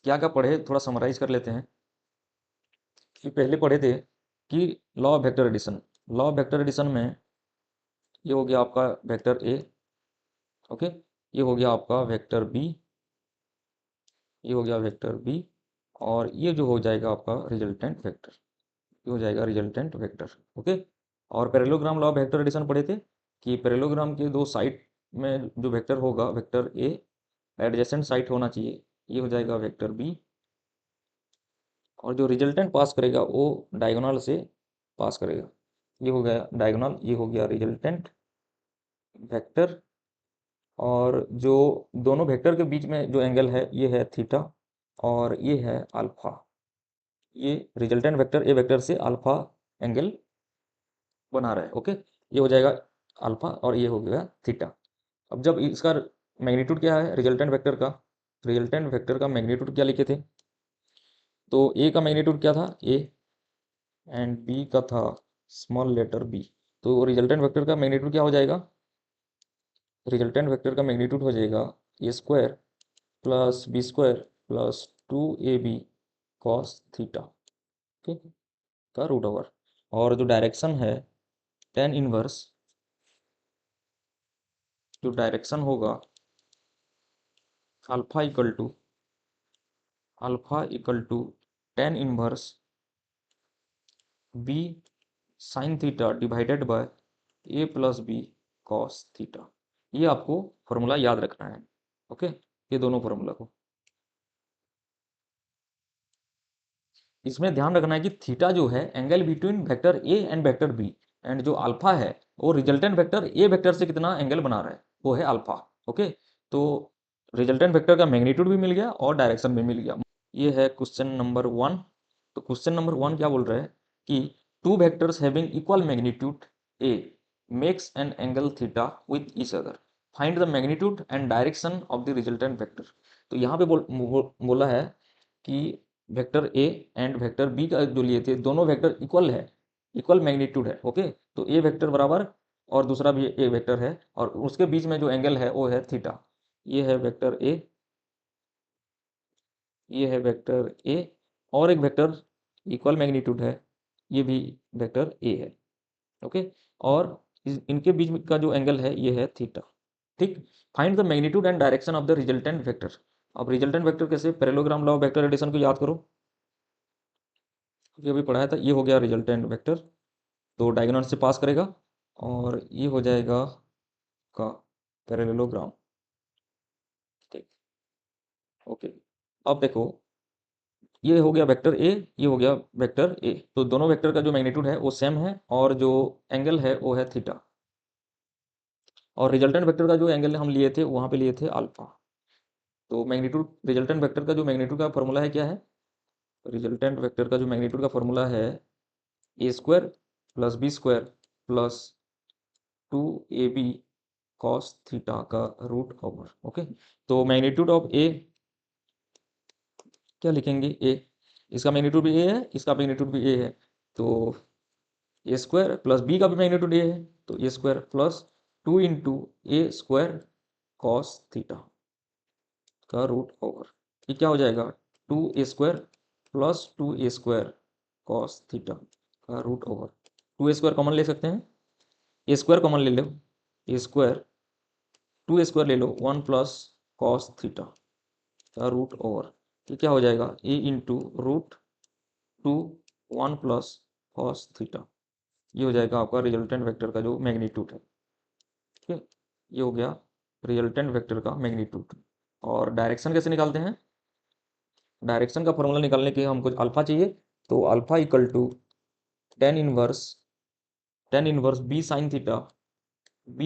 क्या क्या पढ़े, थोड़ा समराइज कर लेते हैं। कि पहले पढ़े थे कि law of vector addition, law of vector addition में ये हो गया आपका वेक्टर ए। ओके। ये हो गया आपका वेक्टर बी, ये हो गया वेक्टर बी, और ये जो हो जाएगा आपका रिजल्टेंट वेक्टर, ये हो जाएगा रिजल्टेंट वेक्टर। ओके। और parallelogram law of vector addition पढ़े थे कि पैरेललोग्राम के दो साइड में जो वेक्टर होगा, वेक्टर ए एडजेसेंट साइड होना चाहिए, ये हो जाएगा वेक्टर बी, और जो रिजल्टेंट पास करेगा वो डायगोनल से पास करेगा, ये हो गया डायगोनल, ये हो गया रिजल्टेंट वेक्टर। और जो दोनों वेक्टर के बीच में जो एंगल है ये है थीटा, और ये है अल्फा, ये रिजल्टेंट वेक्टर ए वेक्टर से अल्फा एंगल बना रहा है। ओके। ये हो जाएगा अल्फा, और ये हो गया थीटा। अब जब इसका मैग्नीट्यूड क्या है रिजल्टेंट वेक्टर का, रिजल्टेंट वेक्टर का मैग्नीट्यूड क्या लिखे थे, तो ए का मैग्नीट्यूड क्या था, ए, एंड बी का था स्मॉल लेटर बी। तो रिजल्टेंट वेक्टर का मैग्नीट्यूड क्या हो जाएगा, रिजल्टेंट वेक्टर का मैग्नीट्यूड हो जाएगा A square plus B square plus 2ab cos theta, ठीक, का रूट ओवर। और जो डायरेक्शन है टेन इनवर्स, जो डायरेक्शन होगा alpha equal to tan inverse B sine theta divided by A plus B cos theta. ये आपको फॉर्मूला याद रखना है, ओके, ये दोनों फॉर्मूला को। इसमें ध्यान रखना है कि थीटा जो है angle between vector A and vector B, and जो अल्फा है वो रिजल्टेंट वेक्टर ए वेक्टर से कितना एंगल बना रहा है, वो है अल्फा, ओके। तो रिजल्टेंट वेक्टर का मैग्नीट्यूड भी मिल गया और डायरेक्शन भी मिल गया। ये है क्वेश्चन नंबर 1। तो क्वेश्चन नंबर 1 क्या बोल रहा है कि two vectors having equal magnitude A makes an angle theta with each other, find the magnitude and direction of the resultant vector. तो यहाँ पे बोला है कि vector A and vector B का जो लिए थे दोनों वेक्टर इक्वल है, इक्वल मैग्नीट्यूड है, ओके। तो ए वेक्टर बराबर और दूसरा भी ए वेक्टर है और उसके बीच में जो एंगल है वो है थीटा। ये है वेक्टर ए, ये है वेक्टर ए, और एक वेक्टर इक्वल मैग्नीट्यूड है, ये भी वेक्टर ए है, ओके। और इनके बीच का जो एंगल है ये है थीटा, ठीक। Find the magnitude and direction of the resultant vector. अब रिजल्टेंट वेक्टर कैसे, parallelogram law of vector addition को याद करो, ये अभी पढ़ाया था। ये हो गया रिजल्टेंट वेक्टर, तो डायगोनल से पास करेगा और ये हो जाएगा का पैरेललोग्राम, ठीक, ओके। अब देखो ये हो गया वेक्टर ए, ये हो गया वेक्टर ए, तो दोनों वेक्टर का जो मैग्नीट्यूड है वो सेम है और जो एंगल है वो है थीटा। और रिजल्टेंट वेक्टर का जो एंगल हम लिए थे वहाँ पे लिए थे अल्फा। तो मैग्नीट्यूड रिजल्टेंट वेक्टर का जो मैग्नीट्यूड का फॉर्मूला है क्या है, रिजल्टेंट वेक्टर का जो मैग्नीट्यूड का फॉर्मूला है A square plus B square plus 2ab cos theta का रूट ओवर, ओके। तो मैग्नीट्यूड ऑफ ए क्या लिखेंगे, ए, इसका मैग्नीट्यूड भी ए है, इसका मैग्नीट्यूड भी ए है, तो ए स्क्वायर प्लस बी का भी मैग्नीट्यूड ए है, तो A square plus 2 × A square cos theta का रूट ओवर। ये क्या हो जाएगा, 2a² plus 2a² cos theta का रूट ओवर। 2a² कॉमन ले सकते हैं, ए स्क्वायर कॉमन ले लो, ए स्क्वायर 2a² ले लो, 1 प्लस कॉस थीटा का रूट ओवर। ये क्या हो जाएगा, A into root 2 1 plus cos theta. ये हो जाएगा आपका रिजल्टेंट वेक्टर का जो मैग्नीट्यूड है, ठीक है। ये हो गया रिजल्टेंट वेक्टर का मैग्नीट्यूड। और डायरेक्शन कैसे निकालते हैं, डायरेक्शन का फॉर्मूला निकालने के लिए हमको अल्फा चाहिए, तो alpha equal to tan inverse B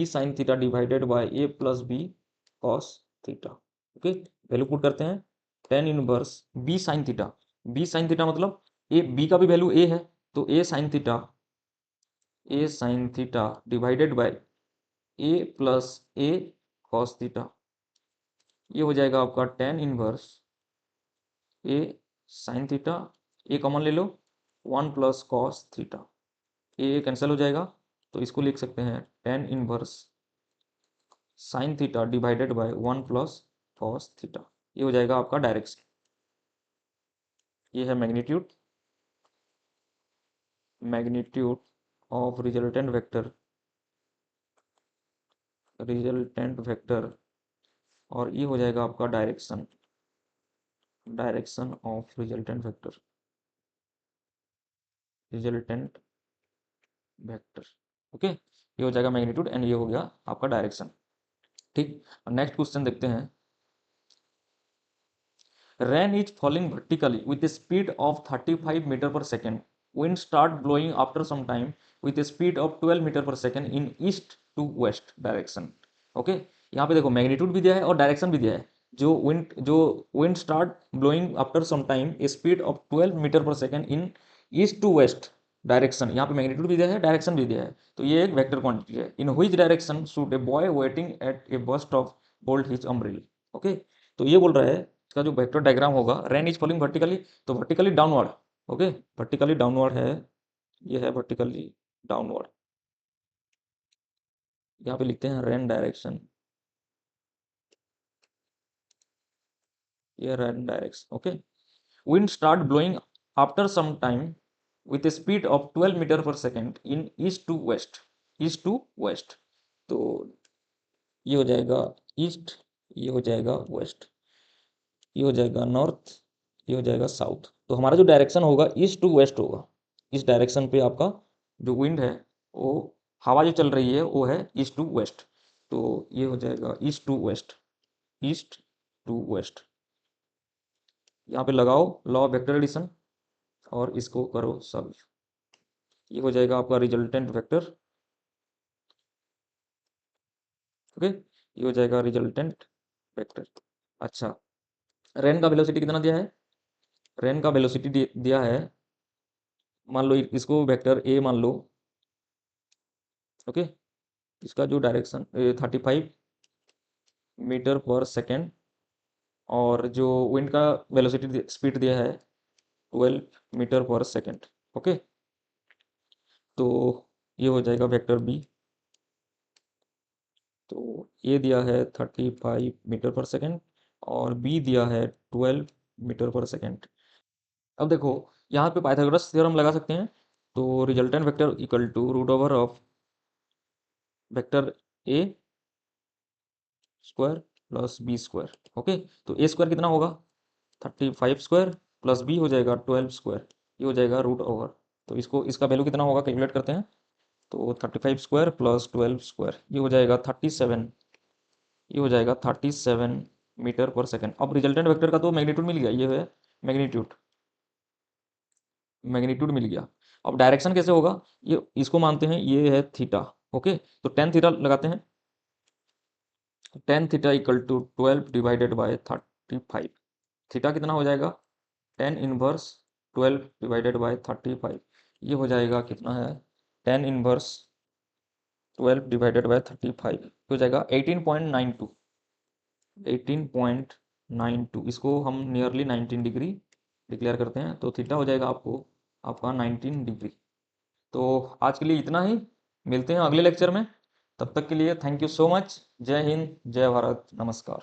sine theta divided by A plus B cos theta, okay. Value put करते हैं, tan inverse B sine theta मतलब ए, बी का भी वैल्यू ए है, तो A sine theta divided by A plus A cos theta. ये हो जाएगा आपका tan inverse A sine theta, A common ले लो, 1 plus cos theta, A cancel हो जाएगा, तो इसको लिख सकते हैं tan inverse sine theta divided bye 1 plus cos theta. ये हो जाएगा आपका डायरेक्शन। ये है मैग्नीट्यूड ऑफ रिजल्टेंट वेक्टर, और ये हो जाएगा आपका direction of resultant vector, OK. ये हो जाएगा मैग्नीट्यूड एंड ये हो गया आपका डायरेक्शन, ठीक। नेक्स्ट क्वेश्चन देखते हैं। Rain is falling vertically with a speed of 35 meter per second. Wind start blowing after some time with a speed of 12 meter per second in east to west direction. Okay, यहाँ पे देखो मैग्नीट्यूड भी दिया है और डायरेक्शन भी दिया है। जो wind start blowing after some time speed of 12 metre per second in east to west direction, यहाँ पे मैग्नीट्यूड भी दिया है, डायरेक्शन भी दिया है। तो ये एक वेक्टर क्वांटिटी है। In which direction should a boy waiting eight A bus stop hold his umbrella, okay. तो ये बोल रहा है इसका जो वेक्टर डायग्राम होगा, रेन इज फॉलोइंग वर्टिकली, तो vertically downward. Okay, vertically downward है, ये है वर्टिकली डाउनवर्ड। यहाँ पे लिखते हैं रेन डायरेक्शन, ये rain direction. Okay, wind start blowing after some time with a speed of 12 metre per second in east to west, east to west। तो ये हो जाएगा ईस्ट, ये हो जाएगा वेस्ट, ये हो जाएगा नॉर्थ, ये हो जाएगा साउथ। तो हमारा जो डायरेक्शन होगा ईस्ट टू वेस्ट होगा। इस डायरेक्शन पे आपका जो विंड है, वो हवा जो चल रही है वो है ईस्ट टू वेस्ट। तो ये हो जाएगा east to west, east to west. यहाँ पे लगाओ लॉ ऑफ वेक्टर एडिशन और इसको करो सॉल्व। ये हो जाएगा आपका रिजल्टेंट वेक्टर। ओके, ये हो जाएगा रिजल्टेंट वेक्टर। अच्छा, रेन का वेलोसिटी कितना दिया है? रेन का वेलोसिटी दिया है, मान लो इसको वेक्टर ए मान लो। ओके, इसका जो डायरेक्शन 35 मीटर पर सेकेंड, और जो विंड का वेलोसिटी स्पीड दिया है 12 मीटर पर सेकेंड। ओके, तो ये हो जाएगा वेक्टर बी। तो ए दिया है 35 मीटर पर सेकेंड और बी दिया है 12 मीटर पर सेकेंड। अब देखो, यहाँ पे पाइथागोरस थ्योरम लगा सकते हैं। तो resultant vector equal to root over of vector A square plus B square. Okay, तो ए स्क्वायर कितना होगा? 35 स्क्वायर प्लस बी हो जाएगा 12 स्क्वायर, ये हो जाएगा रूट ओवर। तो इसको, इसका वैल्यू कितना होगा कैलकुलेट करते हैं। तो 35 स्क्वायर प्लस 12 स्क्वायर, ये हो जाएगा 37, ये हो जाएगा 37 मीटर पर सेकेंड। अब रिजल्टेंट वेक्टर का तो मैग्नीट्यूड मिल गया, ये है मैग्नीट्यूड, मैग्नीट्यूड मिल गया। अब डायरेक्शन कैसे होगा, ये इसको मानते हैं ये है थीटा। ओके, तो टेन थीटा लगाते हैं। Tan theta equal to 12 divided by 35। थीटा कितना हो जाएगा? टेन इनवर्स 12 डिवाइडेड बाय 35, ये हो जाएगा कितना है? टेन इनवर्स 12 डिवाइडेड बाय 35 हो जाएगा 18.92, 18.92। इसको हम नियरली 19 डिग्री डिक्लेयर करते हैं, तो थीटा हो जाएगा आपको आपका 19 डिग्री। तो आज के लिए इतना ही, मिलते हैं अगले लेक्चर में। तब तक के लिए थैंक यू सो मच। जय हिंद, जय भारत, नमस्कार।